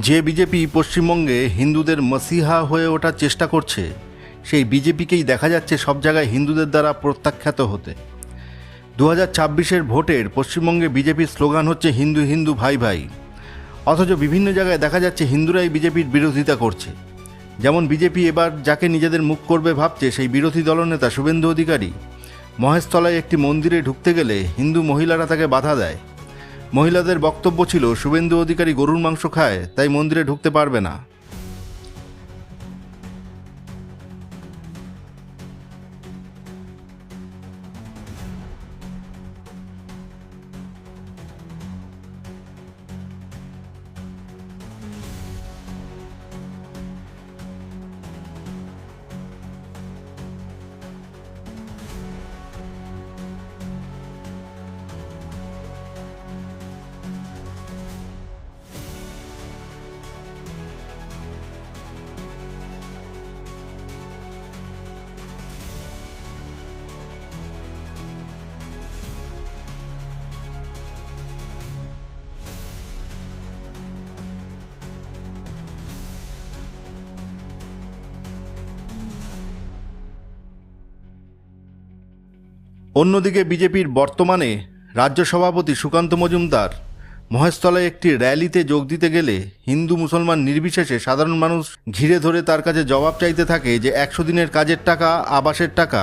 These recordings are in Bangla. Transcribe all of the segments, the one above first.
যে বিজেপি পশ্চিমবঙ্গে হিন্দুদের মসিহা হয়ে ওঠার চেষ্টা করছে, সেই বিজেপিকেই দেখা যাচ্ছে সব জায়গায় হিন্দুদের দ্বারা প্রত্যাখ্যাত হতে। 2024-এর ভোটের পশ্চিমবঙ্গে বিজেপির স্লোগান হচ্ছে হিন্দু হিন্দু ভাই ভাই, অথচ বিভিন্ন জায়গায় দেখা যাচ্ছে হিন্দুরাই বিজেপির বিরোধিতা করছে। যেমন বিজেপি এবার যাকে নিজেদের মুখ করবে ভাবছে, সেই বিরোধী দলনেতা শুভেন্দু অধিকারী মহেশতলায় একটি মন্দিরে ঢুকতে গেলে হিন্দু মহিলারা তাকে বাধা দেয়। মহিলাদের বক্তব্য ছিল শুভেন্দু অধিকারী গরুর মাংস খায়, তাই মন্দিরে ঢুকতে পারবে না। অন্যদিকে বিজেপির বর্তমানে রাজ্য সভাপতি সুকান্ত মজুমদার মহেশতলায় একটি র্যালিতে যোগ দিতে গেলে হিন্দু মুসলমান নির্বিশেষে সাধারণ মানুষ ঘিরে ধরে তার কাছে জবাব চাইতে থাকে যে 100 দিনের কাজের টাকা, আবাসের টাকা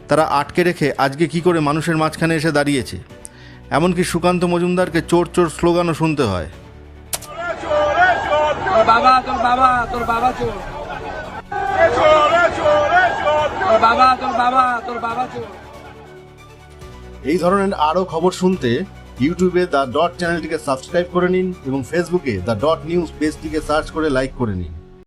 তারা আটকে রেখে আজকে কি করে মানুষের মাঝখানে এসে দাঁড়িয়েছে। এমনকি সুকান্ত মজুমদারকে চোর চোর স্লোগানও শুনতে হয়। এই ধরনের আরও খবর শুনতে ইউটিউবে দ্য ডট চ্যানেলটিকে সাবস্ক্রাইব করে নিন এবং ফেসবুকে দ্য ডট নিউজ পেজটিকে সার্চ করে লাইক করে নিন।